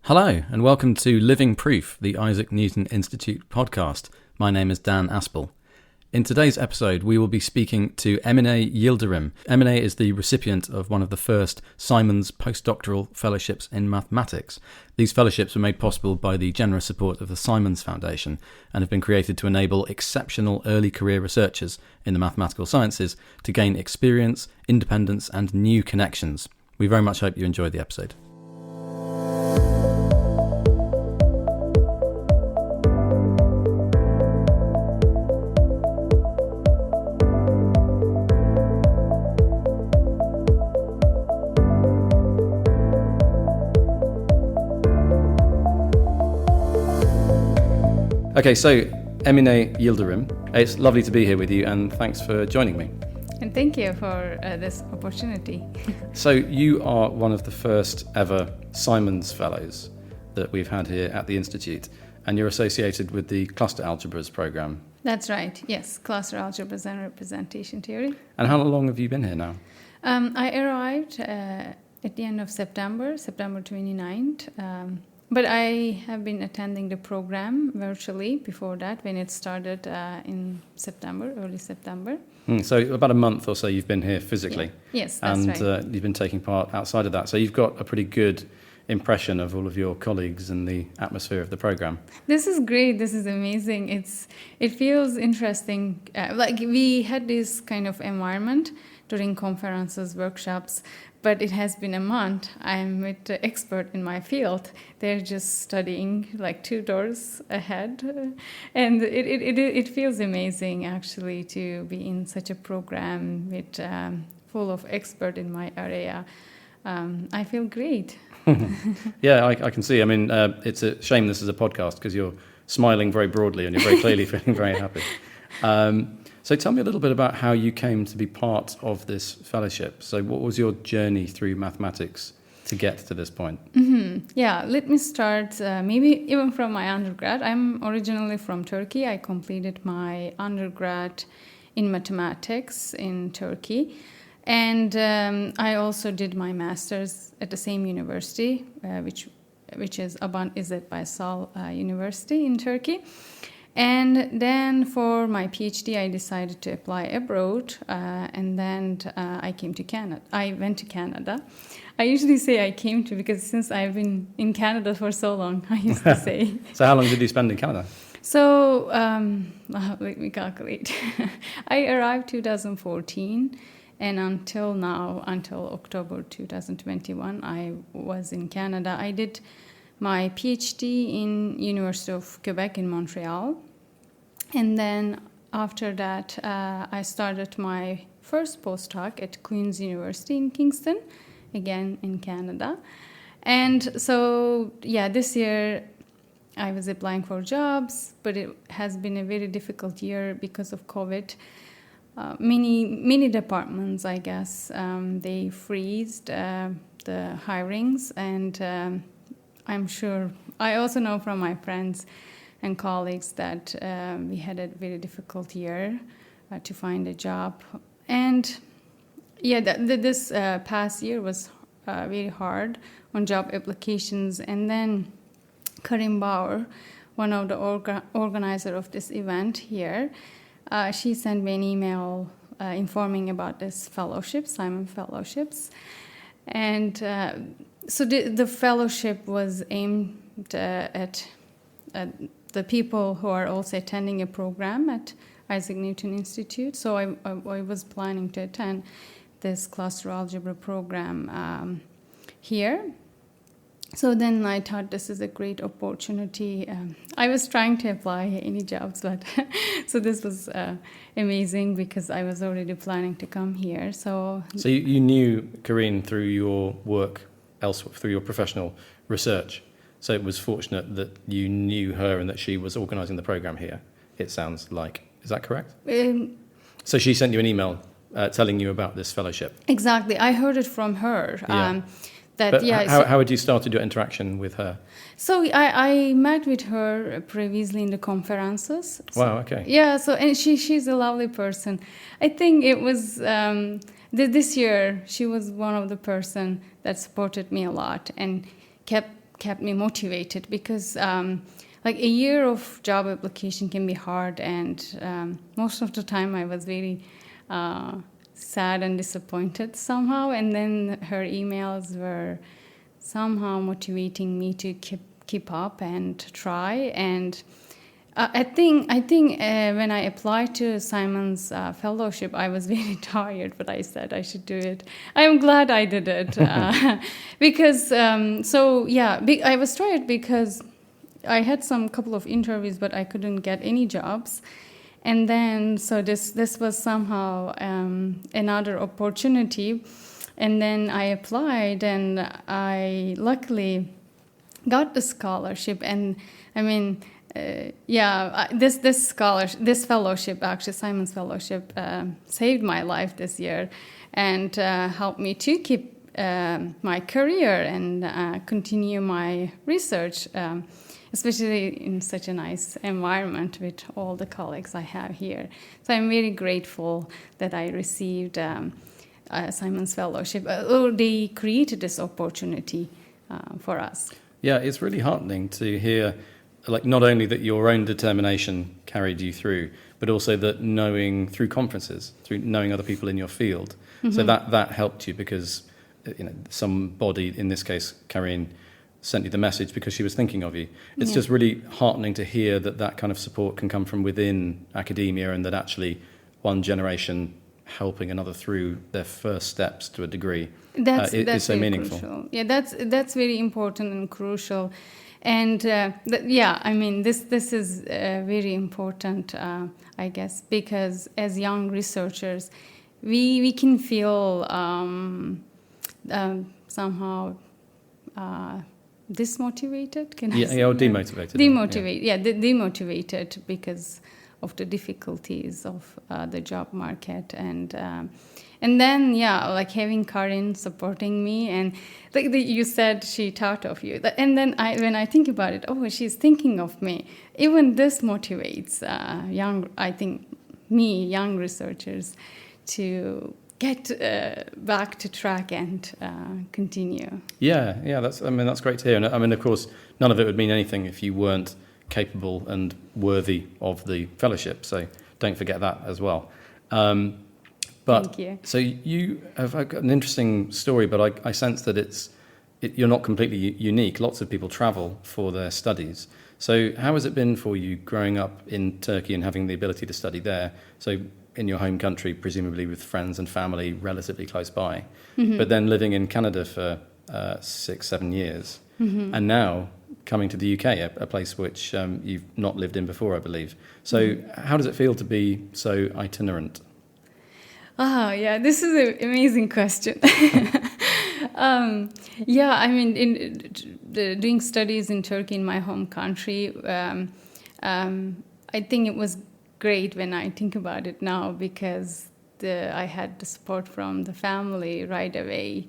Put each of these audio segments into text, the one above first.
Hello, and welcome to Living Proof, the Isaac Newton Institute podcast. My name is Dan Aspel. In today's episode, we will be speaking to Emine Yildirim. Emine is the recipient of one of the first Simons Postdoctoral Fellowships in mathematics. These fellowships were made possible by the generous support of the Simons Foundation and have been created to enable exceptional early career researchers in the mathematical sciences to gain experience, independence, and new connections. We very much hope you enjoy the episode. Okay, so Emine Yildirim, it's lovely to be here with you and thanks for joining me. And thank you for this opportunity. So you are one of the first ever Simons Fellows that we've had here at the Institute, and you're associated with the Cluster Algebras program. That's right, yes, Cluster Algebras and Representation Theory. And how long have you been here now? I arrived at the end of September 29th. But I have been attending the program virtually before that, when it started in September, early September. So about a month or so you've been here physically. Yeah. Yes, that's right. And you've been taking part outside of that. So you've got a pretty good impression of all of your colleagues and the atmosphere of the program. This is great. This is amazing. It feels interesting. Like we had this kind of environment during conferences, workshops, but it has been a month. I'm with the expert in my field. They're just studying like 2 doors ahead. And it feels amazing, actually, to be in such a program with full of expert in my area. I feel great. Yeah, I can see. I mean, it's a shame this is a podcast because you're smiling very broadly and you're very clearly feeling very happy. So tell me a little bit about how you came to be part of this fellowship. So what was your journey through mathematics to get to this point? Yeah, let me start maybe even from my undergrad. I'm originally from Turkey. I completed my undergrad in mathematics in Turkey. And I also did my master's at the same university, which is Aban İzzet Baysal University in Turkey. And then for my PhD, I decided to apply abroad, and then I came to Canada. I went to Canada. I usually say I came to because since I've been in Canada for so long, I used to say. So how long did you spend in Canada? So let me calculate. I arrived 2014, and until now, until October 2021, I was in Canada. I did my PhD in University of Quebec in Montreal. And then after that, I started my first postdoc at Queen's University in Kingston, again in Canada. And so, yeah, this year I was applying for jobs, but it has been a very difficult year because of COVID. Many departments, I guess, they freezed the hirings, and I'm sure, I also know from my friends and colleagues that we had a very difficult year to find a job. And yeah, this past year was very hard on job applications. And then Karim Bauer, one of the organizer of this event here, she sent me an email informing about this fellowship, Simons Fellowships. And so the fellowship was aimed at the people who are also attending a program at Isaac Newton Institute. So I was planning to attend this cluster algebra program here. So then I thought this is a great opportunity. I was trying to apply any jobs, but so this was amazing because I was already planning to come here. So you knew Corinne through your work elsewhere, through your professional research. So it was fortunate that you knew her and that she was organising the program here, it sounds like. Is that correct? So she sent you an email telling you about this fellowship? Exactly. I heard it from her. Yeah. How had you started your interaction with her? So I met with her previously in the conferences. Wow, okay. Yeah, so and she's a lovely person. I think it was this year she was one of the person that supported me a lot and kept kept me motivated, because like a year of job application can be hard, and most of the time I was very sad and disappointed somehow, and then her emails were somehow motivating me to keep up and try. And I think when I applied to Simons Fellowship, I was very tired, but I said I should do it. I'm glad I did it because I was tired because I had some couple of interviews, but I couldn't get any jobs. And then so this was somehow another opportunity. And then I applied, and I luckily got the scholarship. And I mean, this fellowship, actually Simons Fellowship, saved my life this year, and helped me to keep my career and continue my research, especially in such a nice environment with all the colleagues I have here. So I'm very grateful that I received Simons Fellowship. They created this opportunity for us. Yeah, it's really heartening to hear, like, not only that your own determination carried you through, but also that knowing through conferences, through knowing other people in your field. Mm-hmm. So that helped you because, somebody, in this case, Karine, sent you the message because she was thinking of you. It's just really heartening to hear that kind of support can come from within academia, and that actually one generation helping another through their first steps to a degree is so meaningful. Crucial. Yeah, that's very important and crucial. And this is very important, I guess, because as young researchers, we can feel somehow dismotivated. Or demotivated. Demotivated because of the difficulties of the job market, and then like having Karine supporting me, and like you said she thought of you, and then when I think about it, she's thinking of me. Even this motivates young researchers to get back to track and continue. That's great to hear. And I mean, of course, none of it would mean anything if you weren't capable and worthy of the fellowship. So don't forget that as well. Thank you. So you have got an interesting story, but I sense that you're not completely unique. Lots of people travel for their studies. So how has it been for you growing up in Turkey and having the ability to study there? So in your home country, presumably with friends and family relatively close by, but then living in Canada for 6-7 years, and now coming to the UK, a place which you've not lived in before, I believe. So how does it feel to be so itinerant? This is an amazing question. Doing studies in Turkey, in my home country, I think it was great when I think about it now, because I had the support from the family right away.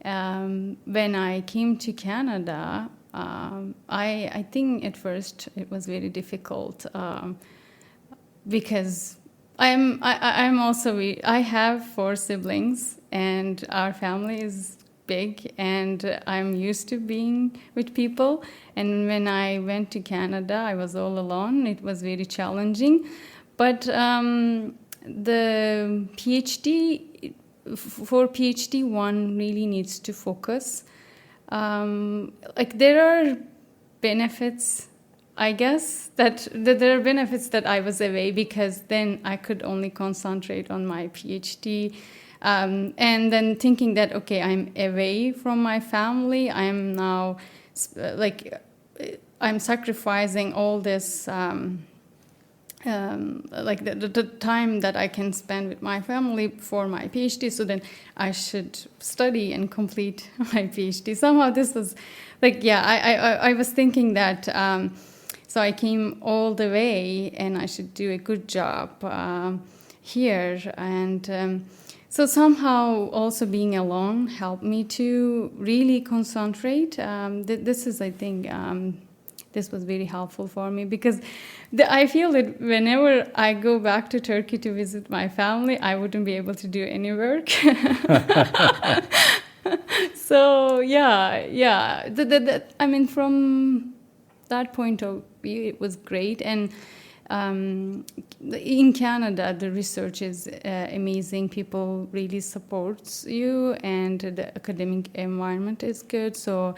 When I came to Canada, I think at first it was very difficult because I have 4 siblings, and our family is big, and I'm used to being with people. And when I went to Canada, I was all alone. It was very challenging. But the PhD, for PhD, one really needs to focus. There are benefits, I guess, that there are benefits that I was away, because then I could only concentrate on my PhD. And then thinking that, okay, I'm away from my family, I'm now, I'm sacrificing all this, the time that I can spend with my family for my PhD, so then I should study and complete my PhD. Somehow this was, I was thinking that, so I came all the way, and I should do a good job here. And so somehow also being alone helped me to really concentrate. This is, I think, this was very helpful for me, because I feel that whenever I go back to Turkey to visit my family, I wouldn't be able to do any work. So yeah. I mean, from that point of view, it was great. And in Canada, the research is amazing. People really support you, and the academic environment is good. So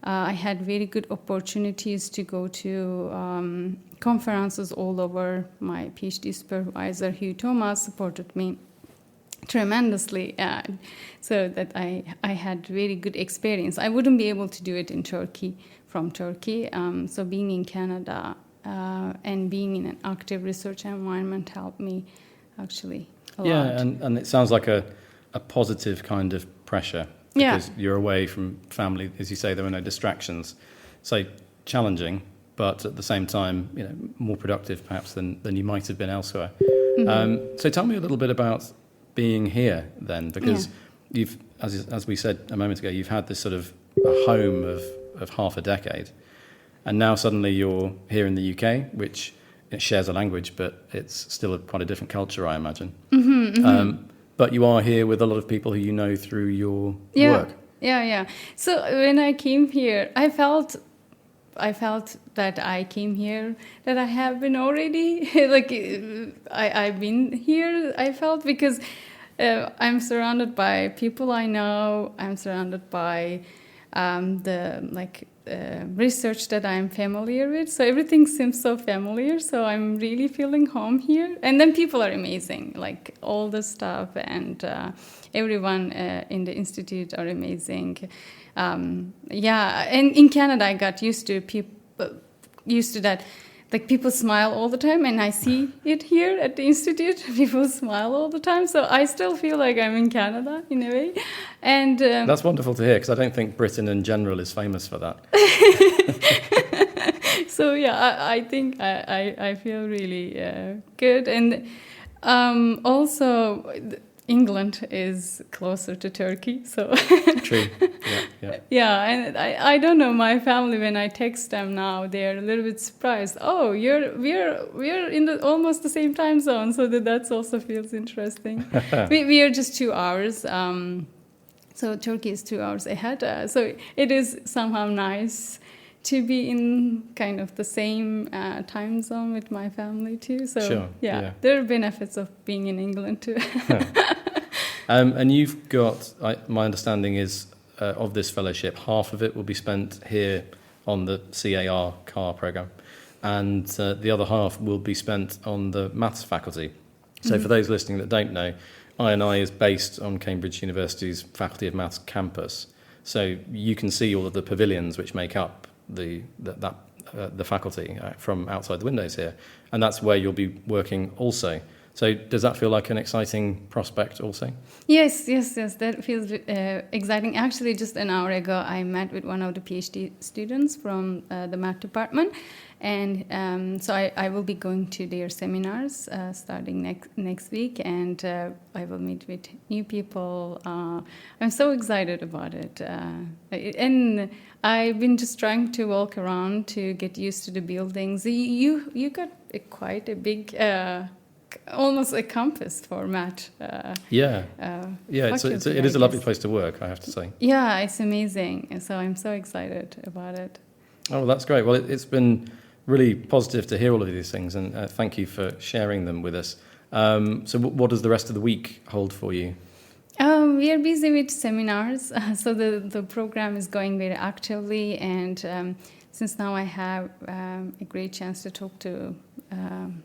I had very good opportunities to go to conferences all over. My PhD supervisor, Hugh Thomas, supported me tremendously, so that I had very good experience. I wouldn't be able to do it from Turkey. So being in Canada and being in an active research environment helped me actually a lot. Yeah, and it sounds like a positive kind of pressure, because you're away from family. As you say, there were no distractions. So challenging, but at the same time, more productive perhaps than you might have been elsewhere. Mm-hmm. So tell me a little bit about being here then, because you've, as we said a moment ago, you've had this sort of a home of half a decade, and now suddenly you're here in the UK, which it shares a language, but it's still quite a different culture, I imagine. Mm-hmm, mm-hmm. But you are here with a lot of people who you know through your work. Yeah. So when I came here, I felt that I came here, that I have been already, like I've been here, I felt, because I'm surrounded by people I know, I'm surrounded by research that I'm familiar with, so everything seems so familiar, so I'm really feeling home here. And then people are amazing, like all the staff and everyone in the institute are amazing. And in Canada I got used to that, like people smile all the time, and I see it here at the institute. People smile all the time, so I still feel like I'm in Canada in a way. And that's wonderful to hear, because I don't think Britain in general is famous for that. So I think I feel really good. And also England is closer to Turkey, so true. Yeah, and I don't know, my family, when I text them now, they're a little bit surprised. Oh, we're in almost the same time zone, so that also feels interesting. we are just 2 hours. So Turkey is 2 hours ahead. So it is somehow nice to be in kind of the same time zone with my family too. So sure, there are benefits of being in England too. And you've got, my understanding is, of this fellowship, half of it will be spent here on the CAR program, and the other half will be spent on the maths faculty. So for those listening that don't know, I&I is based on Cambridge University's Faculty of Maths campus. So you can see all of the pavilions which make up the faculty from outside the windows here, and that's where you'll be working also. So does that feel like an exciting prospect also? Yes, that feels exciting. Actually, just an hour ago, I met with one of the PhD students from the math department, and so I will be going to their seminars starting next week, and I will meet with new people. I'm so excited about it. And I've been just trying to walk around to get used to the buildings. You got quite a big... almost a campus format. It is a lovely place to work, I have to say. Yeah, it's amazing. So I'm so excited about it. Oh, well, that's great. Well, it's been really positive to hear all of these things, and thank you for sharing them with us. So what does the rest of the week hold for you? We are busy with seminars, so the program is going very actively, and since now I have a great chance to talk to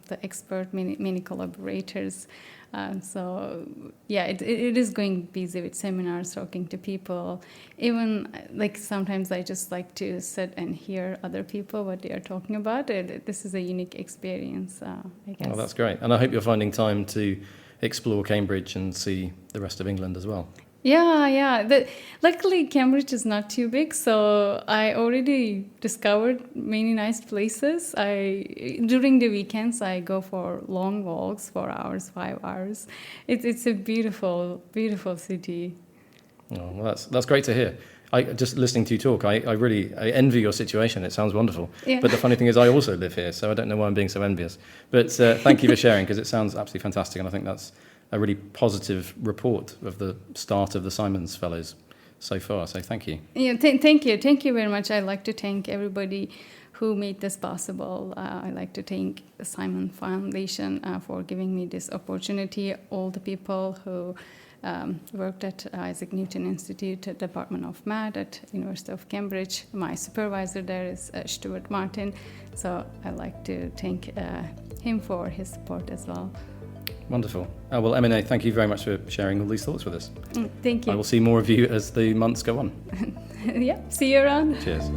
the expert, many collaborators. It is going busy with seminars, talking to people. Even like sometimes I just like to sit and hear other people, what they are talking about. This is a unique experience, I guess. Oh, that's great. And I hope you're finding time to explore Cambridge and see the rest of England as well. Yeah. Luckily, Cambridge is not too big, so I already discovered many nice places. During the weekends, I go for long walks, 4 hours, 5 hours. It's a beautiful, beautiful city. Oh, well, that's great to hear. Just listening to you talk, I really envy your situation. It sounds wonderful. Yeah. But the funny thing is, I also live here, so I don't know why I'm being so envious. But thank you for sharing, because it sounds absolutely fantastic, and I think that's a really positive report of the start of the Simons Fellows. so far. So thank you. Yeah, thank you. Thank you very much. I'd like to thank everybody who made this possible. I'd like to thank the Simon Foundation for giving me this opportunity, all the people who worked at Isaac Newton Institute, Department of Math at University of Cambridge. My supervisor there is Stuart Martin. So I'd like to thank him for his support as well. Wonderful. Well, Emine, thank you very much for sharing all these thoughts with us. Thank you. I will see more of you as the months go on. Yeah, see you around. Cheers.